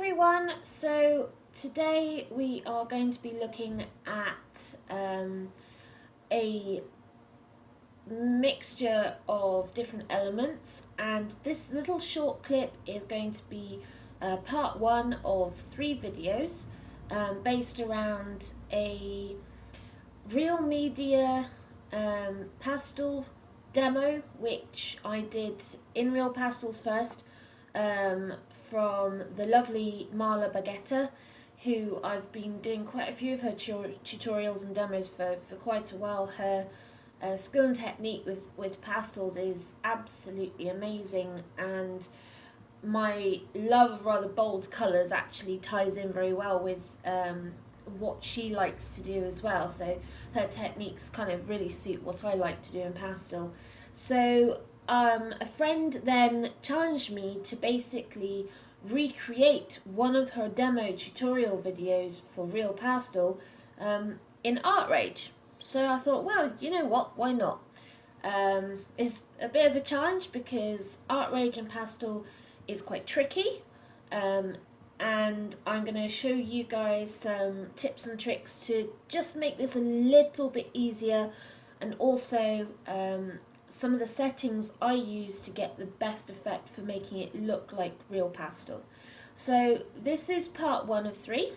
everyone, so today we are going to be looking at a mixture of different elements, and this little short clip is going to be part one of 3 videos based around a real media pastel demo, which I did in Real Pastels first, from the lovely Marla Baggetta, who I've been doing quite a few of her tutorials and demos for quite a while. Her skill and technique with pastels is absolutely amazing, and my love of rather bold colours actually ties in very well with what she likes to do as well. So her techniques kind of really suit what I like to do in pastel. So a friend then challenged me to basically recreate one of her demo tutorial videos for Real Pastel in Artrage. So I thought, well, you know what, why not? It's a bit of a challenge because Artrage and pastel is quite tricky, and I'm going to show you guys some tips and tricks to just make this a little bit easier, and also some of the settings I use to get the best effect for making it look like real pastel. So this is part 1 of 3,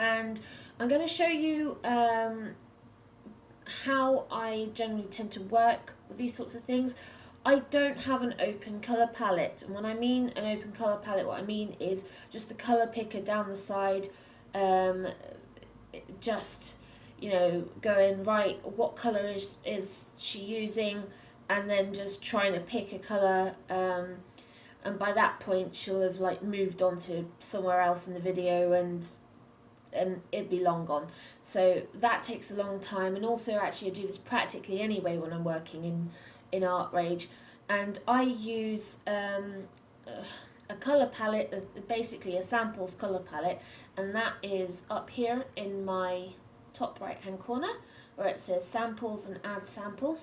and I'm going to show you how I generally tend to work with these sorts of things. I don't have an open colour palette, and when I mean an open colour palette, what I mean is just the colour picker down the side, just, you know, going, right, what colour is she using, and then just trying to pick a colour, and by that point she'll have like moved on to somewhere else in the video, and it'd be long gone. So that takes a long time, and also actually I do this practically anyway when I'm working in Artrage, and I use a colour palette, basically a samples colour palette, and that is up here in my top right hand corner where it says samples and add sample.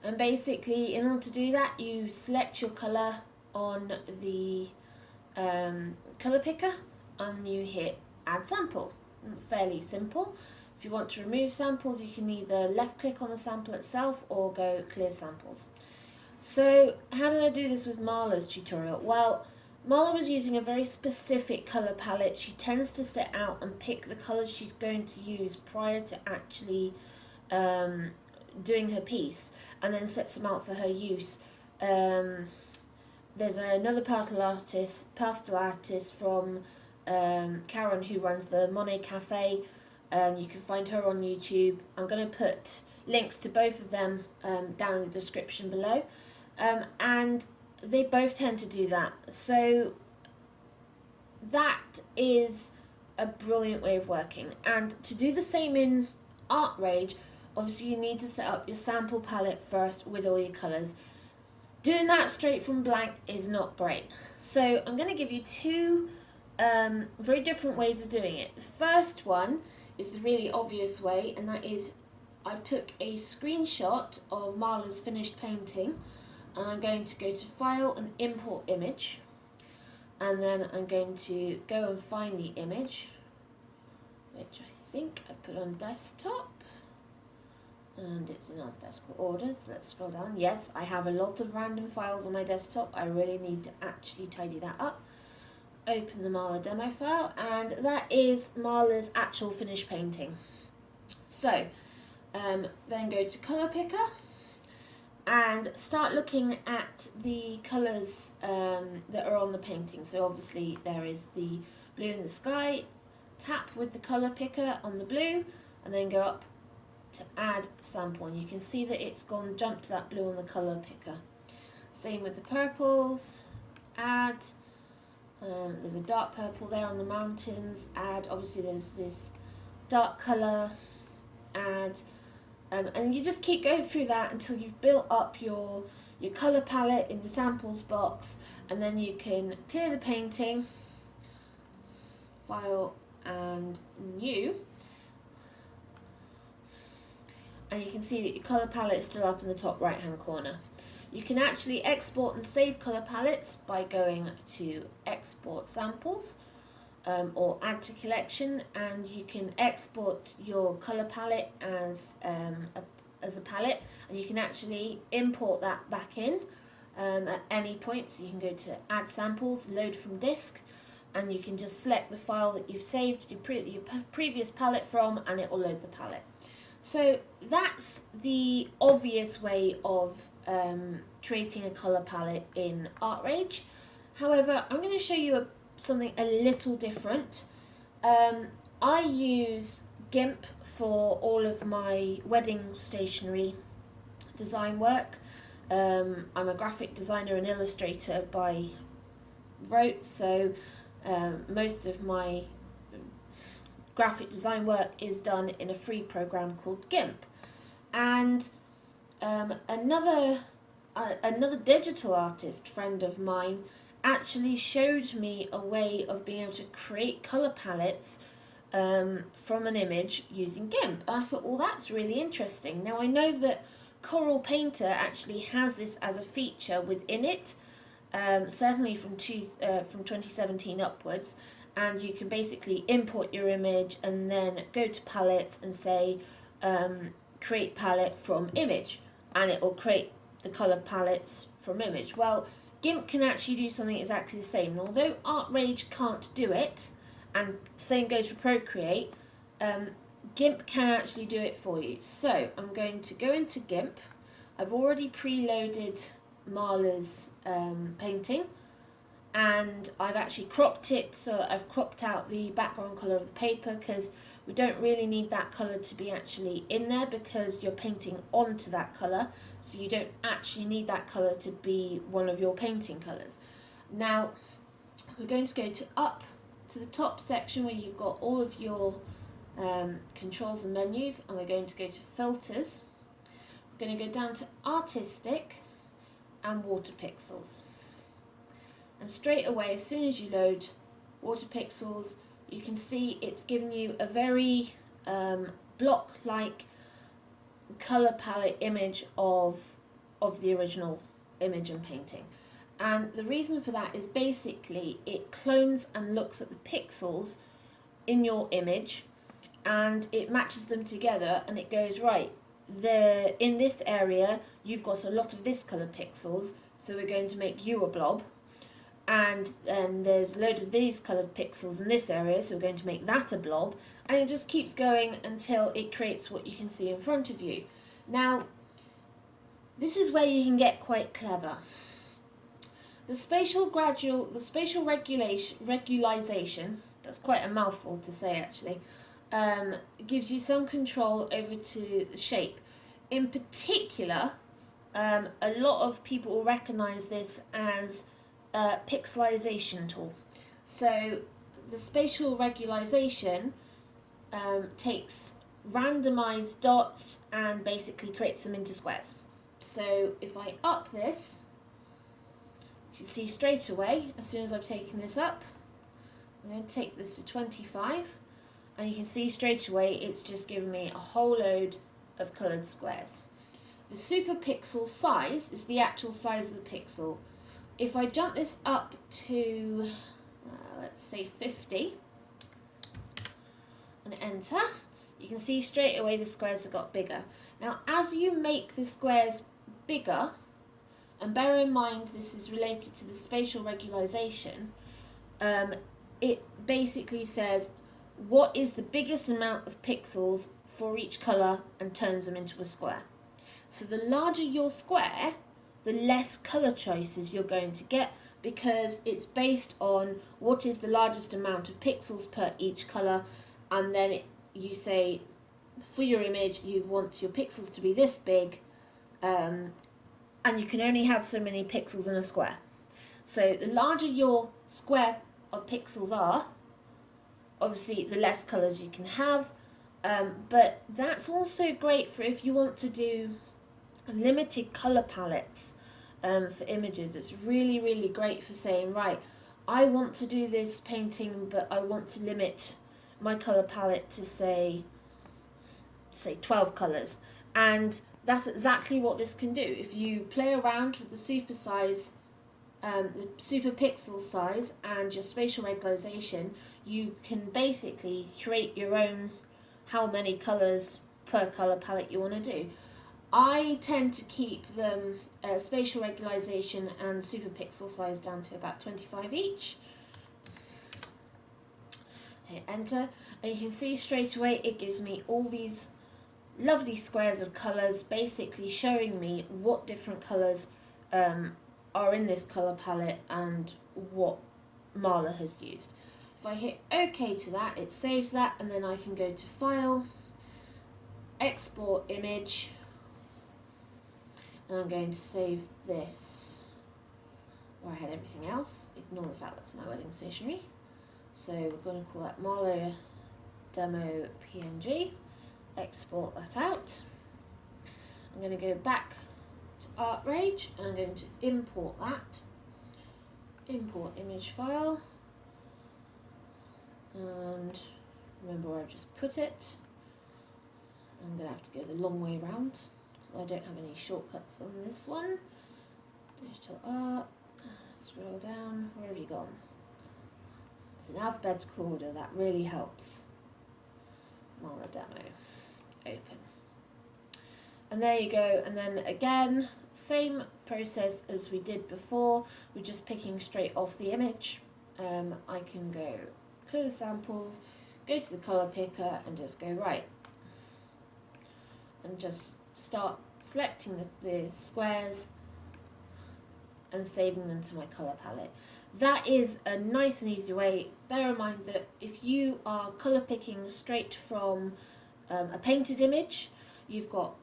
And basically, in order to do that, you select your colour on the colour picker and you hit add sample. Fairly simple. If you want to remove samples, you can either left click on the sample itself or go clear samples. So how did I do this with Marla's tutorial? Well, Marla was using a very specific colour palette. She tends to set out and pick the colours she's going to use prior to actually doing her piece, and then sets them out for her use. There's another pastel artist from Karen, who runs the Monet Café. You can find her on YouTube. I'm going to put links to both of them down in the description below, and they both tend to do that. So that is a brilliant way of working. And to do the same in Artrage, obviously you need to set up your sample palette first with all your colours. Doing that straight from blank is not great. So I'm going to give you 2 very different ways of doing it. The first one is the really obvious way, and that is I've took a screenshot of Marla's finished painting, and I'm going to go to File and Import Image, and then I'm going to go and find the image, which I think I put on desktop, and it's in alphabetical order. So let's scroll down. Yes, I have a lot of random files on my desktop. I really need to actually tidy that up. Open the Marla demo file, and that is Marla's actual finished painting. So then go to colour picker and start looking at the colours that are on the painting. So obviously there is the blue in the sky. Tap with the colour picker on the blue and then go up to add sample, and you can see that it's jumped to that blue on the colour picker. Same with the purples. Add. There's a dark purple there on the mountains. Add. Obviously there's this dark colour. Add. And you just keep going through that until you've built up your colour palette in the samples box, and then you can clear the painting, File and New, and you can see that your colour palette is still up in the top right hand corner. You can actually export and save colour palettes by going to export samples or add to collection, and you can export your colour palette as a palette, and you can actually import that back in at any point. So you can go to add samples, load from disk, and you can just select the file that you've saved your previous palette from, and it will load the palette. So that's the obvious way of creating a colour palette in Artrage. However, I'm going to show you something a little different. I use Gimp for all of my wedding stationery design work. I'm a graphic designer and illustrator by rote, so most of my graphic design work is done in a free program called Gimp. And another digital artist friend of mine actually showed me a way of being able to create colour palettes from an image using Gimp. And I thought, well, that's really interesting. Now, I know that Coral Painter actually has this as a feature within it, certainly from 2017 upwards, and you can basically import your image and then go to palettes and say create palette from image, and it will create the colour palettes from image. Well, Gimp can actually do something exactly the same, and although Artrage can't do it, and same goes for Procreate, Gimp can actually do it for you. So I'm going to go into Gimp. I've already preloaded Marla's painting, and I've actually cropped it, so I've cropped out the background colour of the paper, because we don't really need that colour to be actually in there because you're painting onto that colour, so you don't actually need that colour to be one of your painting colours. Now we're going to go to up to the top section where you've got all of your controls and menus, and we're going to go to filters. We're going to go down to artistic and water pixels, and straight away, as soon as you load water pixels, you can see it's giving you a very block-like colour palette image of the original image and painting. And the reason for that is basically it clones and looks at the pixels in your image, and it matches them together, and it goes, right, in this area you've got a lot of this colour pixels, so we're going to make you a blob, and then there's a load of these coloured pixels in this area, so we're going to make that a blob, and it just keeps going until it creates what you can see in front of you. Now, this is where you can get quite clever. The spatial regularization, that's quite a mouthful to say actually, gives you some control over to the shape. In particular, a lot of people will recognise this as a pixelization tool. So the spatial regularization takes randomized dots and basically creates them into squares. So if I up this, you can see straight away, as soon as I've taken this up, I'm going to take this to 25, and you can see straight away it's just given me a whole load of coloured squares. The super pixel size is the actual size of the pixel. If I jump this up to, let's say 50, and enter, you can see straight away the squares have got bigger. Now, as you make the squares bigger, and bear in mind this is related to the spatial regularization, it basically says what is the biggest amount of pixels for each colour and turns them into a square. So the larger your square, the less colour choices you're going to get, because it's based on what is the largest amount of pixels per each colour, and then you say for your image you want your pixels to be this big, and you can only have so many pixels in a square. So the larger your square of pixels are, obviously the less colours you can have, but that's also great for if you want to do limited colour palettes for images. It's really, really great for saying, right, I want to do this painting, but I want to limit my colour palette to say 12 colours, and that's exactly what this can do. If you play around with the super size, the super pixel size and your spatial regularization, you can basically create your own how many colours per colour palette you want to do. I tend to keep them spatial regularization and super pixel size down to about 25 each. Hit enter, and you can see straight away it gives me all these lovely squares of colours, basically showing me what different colours are in this colour palette and what Marla has used. If I hit OK to that, it saves that, and then I can go to File, Export Image, and I'm going to save this where I had everything else. Ignore the fact that's my wedding stationery. So we're going to call that Marla Demo PNG. Export that out. I'm going to go back to Artrage and I'm going to import that. Import image file. And remember where I just put it. I'm going to have to go the long way round because I don't have any shortcuts on this one. Digital art. Scroll down. Where have you gone? It's in alphabetical order. That really helps. Marla Demo. Open. And there you go. And then again, same process as we did before. We're just picking straight off the image. I can go clear the samples, go to the colour picker and just go right. And just start selecting the squares and saving them to my colour palette. That is a nice and easy way. Bear in mind that if you are colour picking straight from a painted image, you've got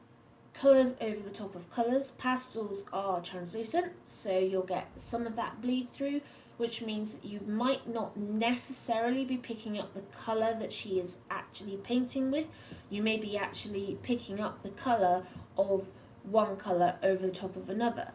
colours over the top of colours. Pastels are translucent, so you'll get some of that bleed through, which means that you might not necessarily be picking up the colour that she is actually painting with. You may be actually picking up the colour of one colour over the top of another.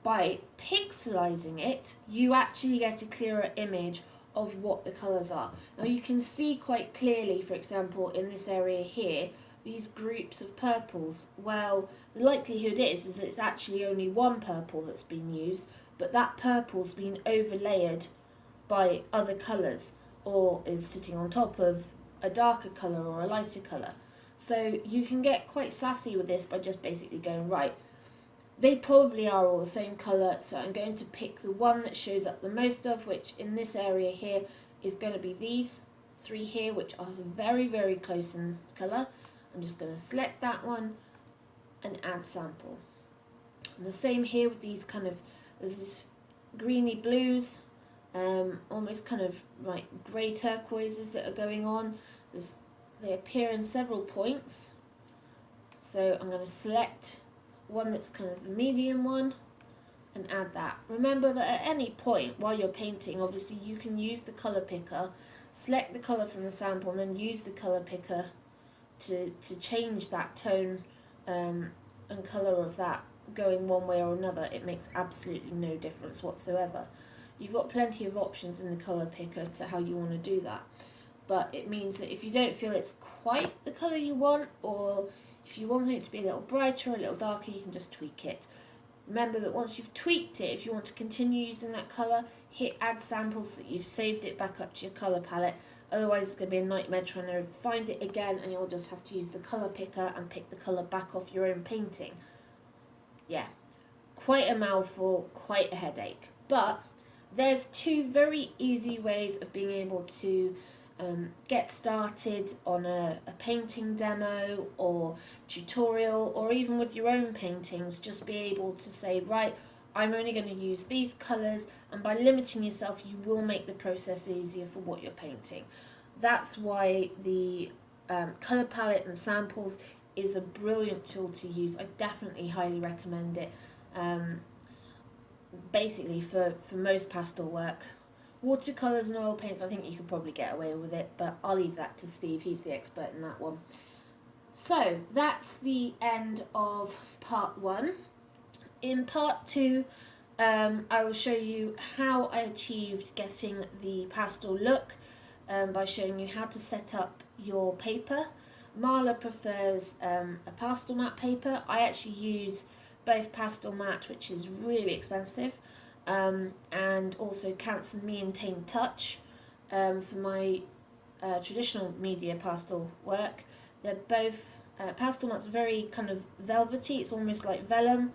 By pixelizing it, you actually get a clearer image of what the colours are. Now you can see quite clearly, for example, in this area here, these groups of purples. Well, the likelihood is that it's actually only one purple that's been used, but that purple's been overlaid by other colours or is sitting on top of a darker colour or a lighter colour. So you can get quite sassy with this by just basically going, right, they probably are all the same colour, so I'm going to pick the one that shows up the most of, which in this area here is going to be these three here, which are very, very close in colour. I'm just going to select that one and add sample. And the same here with these kind of, there's this greeny blues, almost kind of like grey turquoises that are going on. They appear in several points. So I'm going to select one that's kind of the medium one and add that. Remember that at any point while you're painting, obviously you can use the colour picker, select the colour from the sample and then use the colour picker to change that tone and colour of that going one way or another. It makes absolutely no difference whatsoever. You've got plenty of options in the colour picker to how you want to do that. But it means that if you don't feel it's quite the colour you want, or if you want it to be a little brighter or a little darker, you can just tweak it. Remember that once you've tweaked it, if you want to continue using that colour, hit add samples so that you've saved it back up to your colour palette. Otherwise it's going to be a nightmare trying to find it again, and you'll just have to use the colour picker and pick the colour back off your own painting. Yeah, quite a mouthful, quite a headache. But there's two very easy ways of being able to get started on a painting demo or tutorial, or even with your own paintings. Just be able to say, right, I'm only going to use these colours, and by limiting yourself you will make the process easier for what you're painting. That's why the colour palette and samples is a brilliant tool to use. I definitely highly recommend it, basically for most pastel work. Watercolours and oil paints, I think you could probably get away with it, but I'll leave that to Steve, he's the expert in that one. So that's the end of part 1. In part 2, I will show you how I achieved getting the pastel look by showing you how to set up your paper. Marla prefers a pastel matte paper. I actually use both pastel matte, which is really expensive, and also Canson Me and Tame Touch for my traditional media pastel work. They're both, pastel matte's very kind of velvety, it's almost like vellum,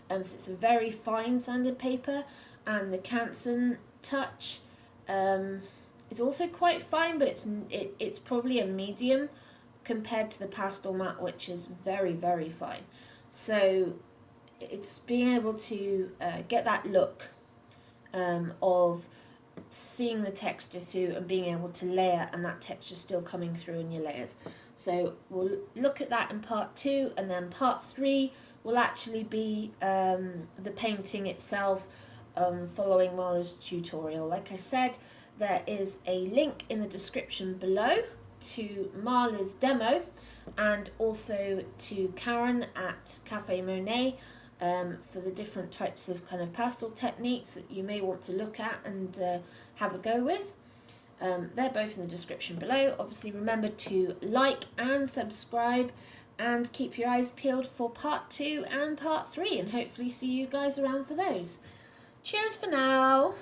so it's a very fine sanded paper, and the Canson Touch is also quite fine, but it's probably a medium compared to the pastel matte, which is very, very fine. So it's being able to get that look of seeing the texture through and being able to layer, and that texture still coming through in your layers. So we'll look at that in part 2, and then part 3 will actually be the painting itself, following Marla's tutorial. Like I said, there is a link in the description below to Marla's demo, and also to Karen at Café Monet for the different types of kind of pastel techniques that you may want to look at and have a go with. They're both in the description below. Obviously remember to like and subscribe, and keep your eyes peeled for part 2 and part 3, and hopefully see you guys around for those. Cheers for now!